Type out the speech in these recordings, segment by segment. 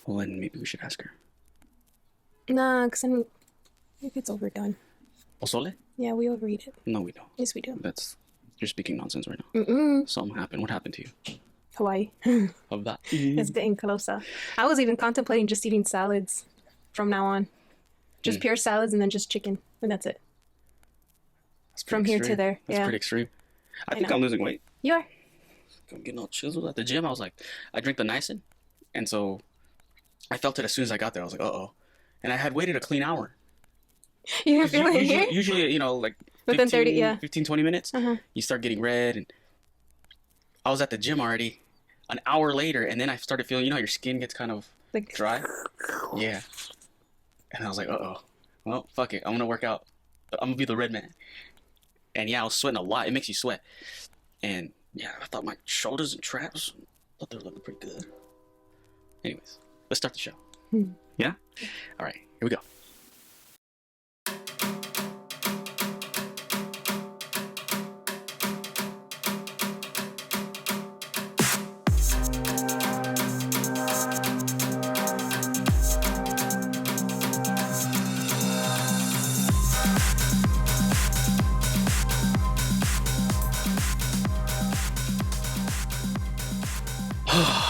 Well, then maybe we should ask her. Nah, because then it gets overdone. Pozole? Yeah, we overeat it. No, we don't. Yes, we do. You're speaking nonsense right now. Something happened. What happened to you? Hawaii. Of that? It's getting closer. I was even contemplating just eating salads from now on. Just pure salads and then just chicken. And that's it. From here to there. That's pretty extreme. I think I'm losing weight. You are? I'm getting all chiseled at the gym. I was like, I drink the Niacin. And so I felt it as soon as I got there. I was like, uh-oh. And I had waited a clean hour. You didn't feel it here? Usually, you know, like within 15, 20 minutes, you start getting red. And I was at the gym already an hour later. And then I started feeling, you know, your skin gets kind of like dry. Yeah. And I was like, uh-oh. Well, fuck it. I'm going to work out. I'm going to be the red man. And yeah, I was sweating a lot. It makes you sweat. And yeah, I thought my shoulders and traps, I thought they were looking pretty good. Anyways, let's start the show. Yeah? All right, here we go.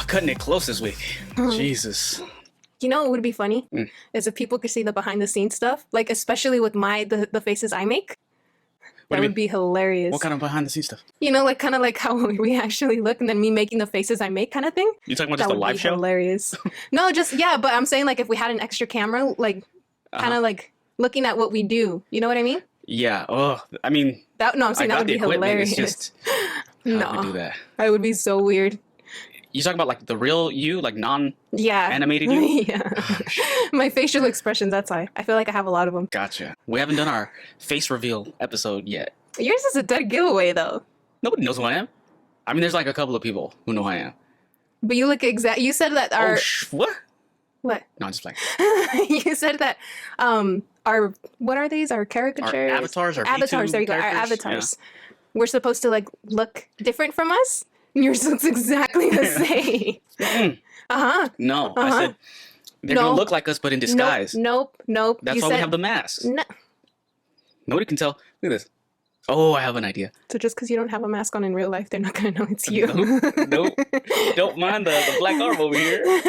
Cutting it close this week. Jesus. You know what would be funny? Is if people could see the behind the scenes stuff. Like, especially with the faces I make. That would be hilarious. What kind of behind the scenes stuff? You know, like kind of like how we actually look and then me making the faces I make kind of thing. You talking about just a live show? Hilarious. No, just, yeah, but I'm saying like if we had an extra camera, like kind of like looking at what we do. You know what I mean? Yeah. Oh, I mean. No, I'm saying that would be hilarious. It's just, how do we do that? That would be so weird. You talking about like the real you, like non-animated you? Yeah. My facial expressions, that's why. I feel like I have a lot of them. Gotcha. We haven't done our face reveal episode yet. Yours is a dead giveaway, though. Nobody knows who I am. I mean, there's like a couple of people who know who I am. But you look exact. You said that our... what? What? No, I'm just like... You said that our... What are these? Our caricatures? Our avatars, our avatars, there you go. Our avatars. Yeah. We're supposed to like look different from us? Yours looks exactly the same. No, I said they're gonna look like us, but in disguise. Nope. That's why we have the masks. No. Nobody can tell. Look at this. Oh, I have an idea. So just because you don't have a mask on in real life, they're not gonna know it's you. Nope. Don't mind the black arm over here.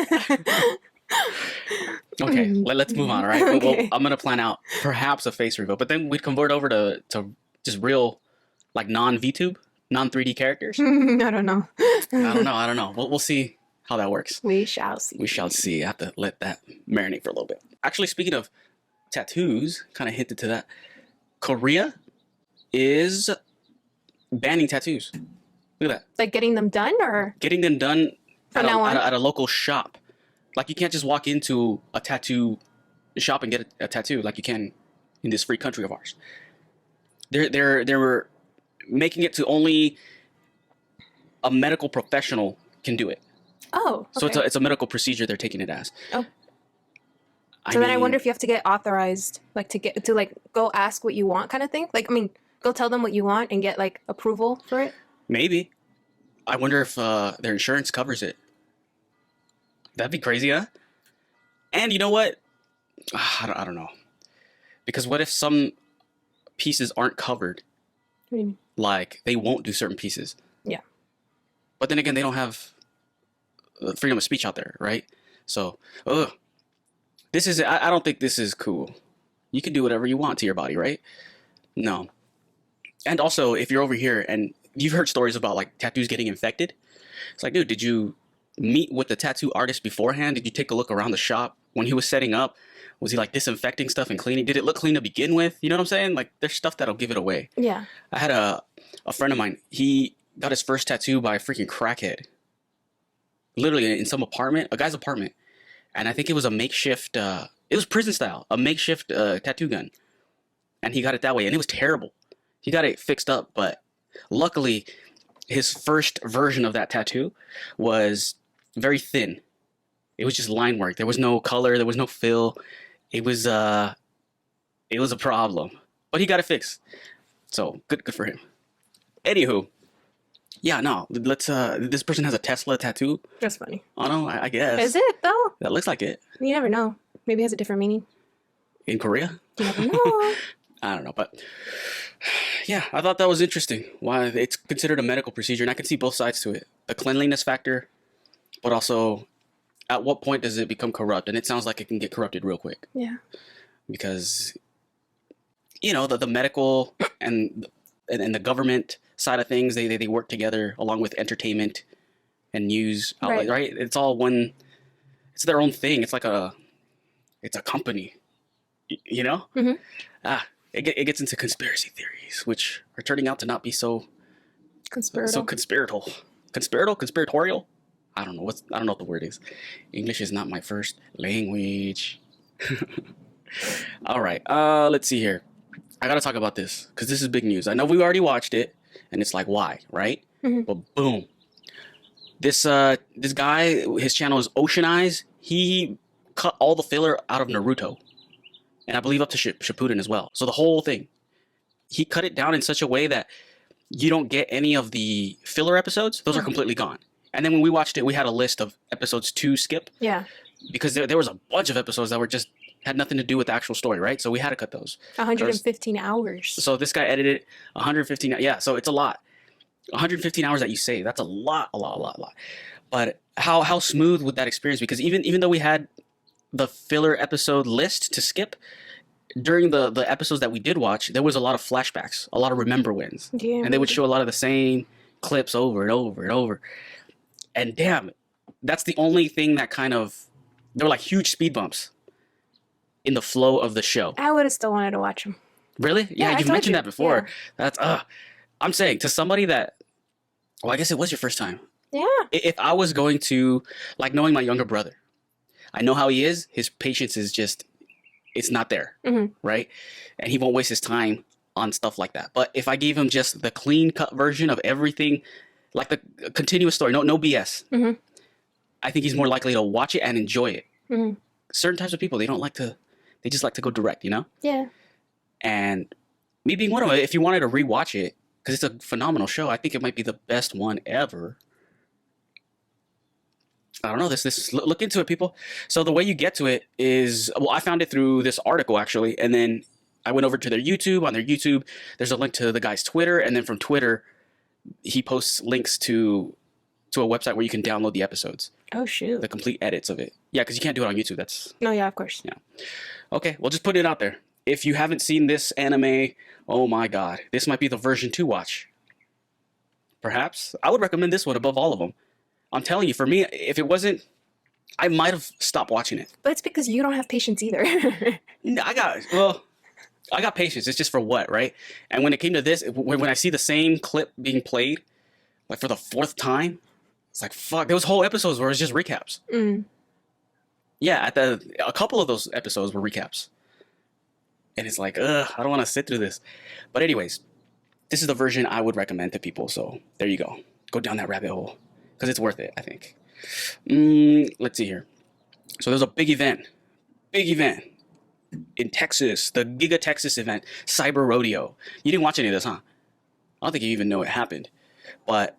Okay, let's move on. All right. Okay. I'm gonna plan out perhaps a face reveal, but then we'd convert over to just real, like non-VTube. Non-3D characters? I don't know. I don't know. We'll see how that works. We shall see. We shall see. I have to let that marinate for a little bit. Actually, speaking of tattoos, kind of hinted to that. Korea is banning tattoos. Look at that. Like getting them done or? Getting them done at a local shop. Like you can't just walk into a tattoo shop and get a tattoo like you can in this free country of ours. They're making it to only a medical professional can do it. Oh, okay. So it's a medical procedure they're taking it as. Oh. So then I wonder if you have to get authorized, like to like go ask what you want kind of thing? Like, I mean, go tell them what you want and get like approval for it? Maybe. I wonder if their insurance covers it. That'd be crazy, huh? And you know what? I don't know. Because what if some pieces aren't covered? What do you mean? Like, they won't do certain pieces. Yeah. But then again, they don't have freedom of speech out there, right? So, this is, I don't think this is cool. You can do whatever you want to your body, right? No. And also, if you're over here and you've heard stories about, like, tattoos getting infected, it's like, dude, did you meet with the tattoo artist beforehand? Did you take a look around the shop when he was setting up? Was he like disinfecting stuff and cleaning? Did it look clean to begin with? You know what I'm saying? Like there's stuff that'll give it away. Yeah. I had a friend of mine. He got his first tattoo by a freaking crackhead. Literally in some apartment, a guy's apartment. And I think it was a makeshift, it was prison style, a makeshift tattoo gun. And he got it that way. And it was terrible. He got it fixed up. But luckily, his first version of that tattoo was very thin. It was just line work. There was no color. There was no fill. It was a problem, but he got it fixed. So good for him. Anywho, Yeah, no. Let's. This person has a Tesla tattoo That's funny. on him. I guess. Is it though? That looks like it. You never know. Maybe it has a different meaning. In Korea. You never know. I don't know, but yeah, I thought that was interesting. Why it's considered a medical procedure, and I can see both sides to it. The cleanliness factor, but also at what point does it become corrupt? And it sounds like it can get corrupted real quick Yeah. because the medical and the government side of things, they work together along with entertainment and news outlet, right? It's all one. It's their own thing. It's a company, you know. Mm-hmm. It gets into conspiracy theories, which are turning out to not be so Conspiratorial. conspiratorial. I don't know what the word is. English is not my first language. All right, let's see here. I gotta talk about this because this is big news. I know we already watched it, and it's like, why, right? Mm-hmm. But boom, this guy, his channel is Ocean Eyes. He cut all the filler out of Naruto, and I believe up to Shippuden as well. So the whole thing, he cut it down in such a way that you don't get any of the filler episodes. Those are completely gone. And then when we watched it, we had a list of episodes to skip. Yeah. Because there was a bunch of episodes that were just had nothing to do with the actual story, right? So we had to cut those. 115 hours. So this guy edited 115. Yeah, so it's a lot. 115 hours that you save. That's a lot. But how smooth would that experience? Because even though we had the filler episode list to skip, during the episodes that we did watch, there was a lot of flashbacks, a lot of remember wins. Yeah. And they would show a lot of the same clips over and over and over. And damn, that's the only thing that kind of, there were like huge speed bumps in the flow of the show. I would have still wanted to watch them. Really? Yeah, I you've told mentioned you. that before. Yeah. That's, I'm saying to somebody that, well, I guess it was your first time. Yeah. If I was going to, like knowing my younger brother, I know how he is. His patience is just, it's not there, Mm-hmm. right? And he won't waste his time on stuff like that. But if I gave him just the clean cut version of everything, like the continuous story, no BS, Mm-hmm. I think he's more likely to watch it and enjoy it. Mm-hmm. Certain types of people, they just like to go direct, you know? Yeah. And me being one of them, if you wanted to rewatch it, because it's a phenomenal show, I think it might be the best one ever. I don't know, this look into it, people. So the way you get to it is, well, I found it through this article actually, and then I went over to their YouTube. On their YouTube, there's a link to the guy's Twitter, and then from Twitter, he posts links to a website where you can download the episodes, Oh, shoot. the complete edits of it. Yeah, because you can't do it on YouTube. That's No, yeah, of course. okay. Well, just put it out there. If you haven't seen this anime, oh my god, this might be the version to watch. Perhaps I would recommend this one above all of them. I'm telling you, for me, if it wasn't, I might have stopped watching it. But it's because you don't have patience either. No, I got patience. It's just for what, right? And when it came to this, when I see the same clip being played, like for the fourth time, it's like, fuck, there was whole episodes where it's just recaps. Mm. Yeah, a couple of those episodes were recaps. And it's like, I don't want to sit through this. But anyways, this is the version I would recommend to people. So there you go. Go down that rabbit hole. Because it's worth it, I think. Let's see here. So there's a big event in Texas, the Giga Texas event, Cyber Rodeo. You didn't watch any of this, huh? I don't think you even know it happened. But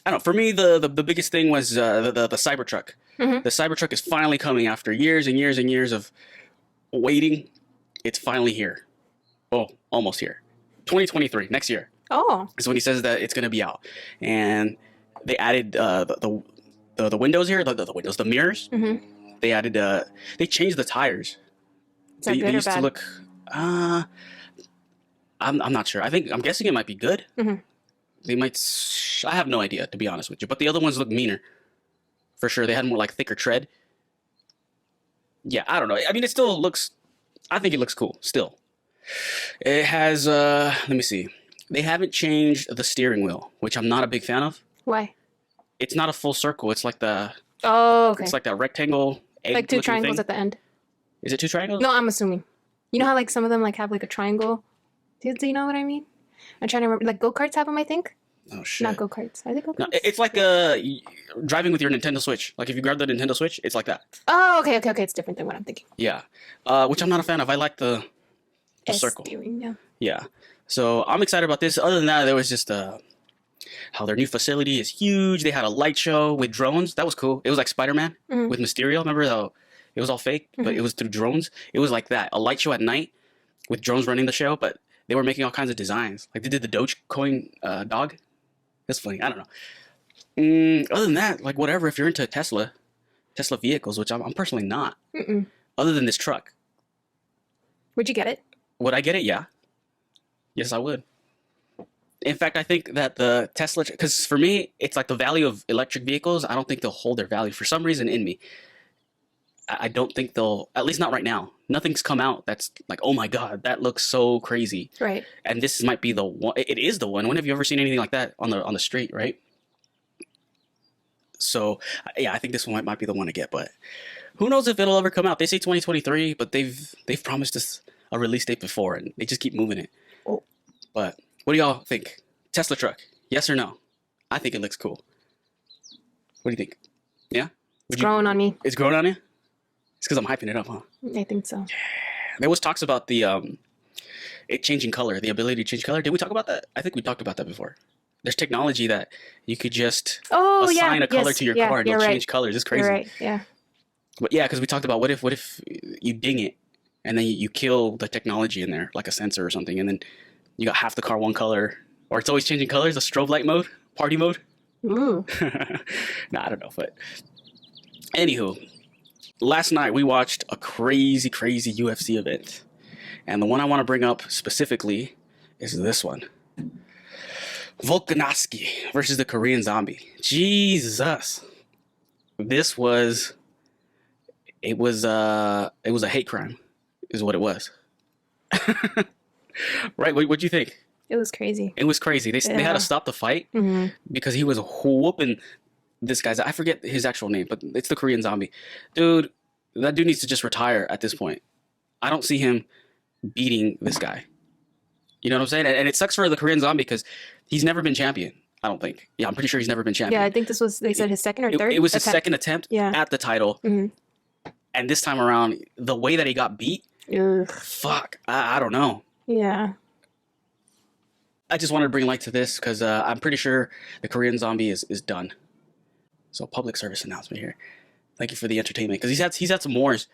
I don't know. For me, the biggest thing was the Cybertruck. Mm-hmm. The Cybertruck is finally coming after years and years and years of waiting. It's finally here. Oh, almost here. 2023, next year, Oh. is when he says that it's going to be out. And they added the windows here, the windows, the mirrors. Mm-hmm. They added, they changed the tires. Is that good They or used to bad? look, I'm not sure. I'm guessing it might be good. Mhm. They might, I have no idea, to be honest with you. But the other ones look meaner. For sure. They had more like thicker tread. Yeah, I don't know. I mean, it still looks, I think it looks cool still. It has, let me see. They haven't changed the steering wheel, which I'm not a big fan of. Why? It's not a full circle. It's like Oh, okay. it's like that rectangle egg Like two looking triangles thing. at the end. Is it two triangles? No, I'm assuming. You know how like some of them like have like a triangle? Do you know what I mean? I'm trying to remember. Like go-karts have them, I think. Oh shit. Not go-karts. Are they go-karts? No, it's like driving with your Nintendo Switch. Like if you grab the Nintendo Switch, it's like that. Oh, okay. It's different than what I'm thinking. Yeah. Which I'm not a fan of. I like the circle. Steering, yeah. Yeah. So I'm excited about this. Other than that, there was just how their new facility is huge. They had a light show with drones. That was cool. It was like Spider-Man with Mysterio. Remember how it was all fake, but it was through drones. It was like that. A light show at night with drones running the show, but they were making all kinds of designs. Like they did the Dogecoin dog. That's funny. I don't know. Other than that, like whatever. If you're into Tesla vehicles, which I'm personally not. Other than this truck, Would you get it? would I get it? Yeah. Yes, I would. In fact, I think that the Tesla, because for me, it's like the value of electric vehicles. I don't think they'll hold their value for some reason in me. I don't think they'll, at least not right now. Nothing's come out that's like, oh my God, that looks so crazy. Right. And this might be the one. It is the one. When have you ever seen anything like that on the street, right? So yeah, I think this one might be the one to get, but who knows if it'll ever come out? They say 2023, but they've promised us a release date before, and they just keep moving it. Oh. But what do y'all think? Tesla truck, yes or no? I think it looks cool. What do you think? Yeah? It's growing on me. It's growing on you? It's because I'm hyping it up, huh? I think so. There was talks about the it changing color, the ability to change color. Did we talk about that? I think we talked about that before. There's technology that you could just assign a color to your car and it'll change colors. It's crazy. You're right. Yeah. But yeah, because we talked about what if you ding it and then you kill the technology in there, like a sensor or something, and then you got half the car one color, or it's always changing colors, a strobe light mode, party mode. Ooh. Nah, I don't know, but anywho, last night we watched a crazy UFC event, and the one I want to bring up specifically is this one. Volkanovski versus the Korean Zombie. Jesus. This was it was a hate crime is what it was. Right? What'd you think? It was crazy. It was crazy. They had to stop the fight because he was whooping this guy's. I forget his actual name, but it's the Korean Zombie. Dude, that dude needs to just retire at this point. I don't see him beating this guy. You know what I'm saying? And it sucks for the Korean Zombie because he's never been champion. I don't think. Yeah, I'm pretty sure he's never been champion. Yeah, I think this was, they said his second or third. It was his second attempt at the title. And this time around, the way that he got beat, fuck, I don't know. Yeah. I just wanted to bring light to this because I'm pretty sure the Korean Zombie is done. So public service announcement here. Thank you for the entertainment because he's had some wars,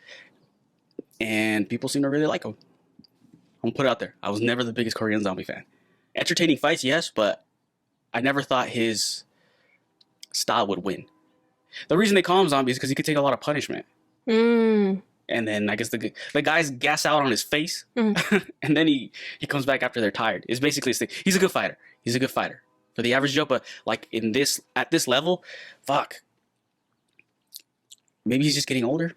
and people seem to really like him. I'm gonna put it out there. I was never the biggest Korean Zombie fan. Entertaining fights, yes, but I never thought his style would win. The reason they call him Zombie is because he could take a lot of punishment. And then I guess the guys gas out on his face, and then he comes back after they're tired. It's basically his thing. He's a good fighter. He's a good fighter for the average Joe, but like at this level, fuck. Maybe he's just getting older.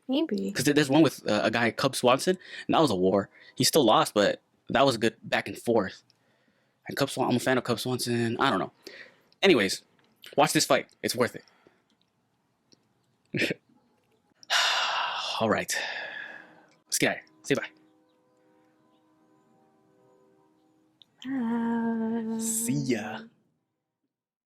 Maybe. Because there's one with a guy, Cub Swanson, and that was a war. He still lost, but that was a good back and forth. And I'm a fan of Cub Swanson. I don't know. Anyways, watch this fight. It's worth it. All right. Let's get out of here. Say bye. Bye. See ya.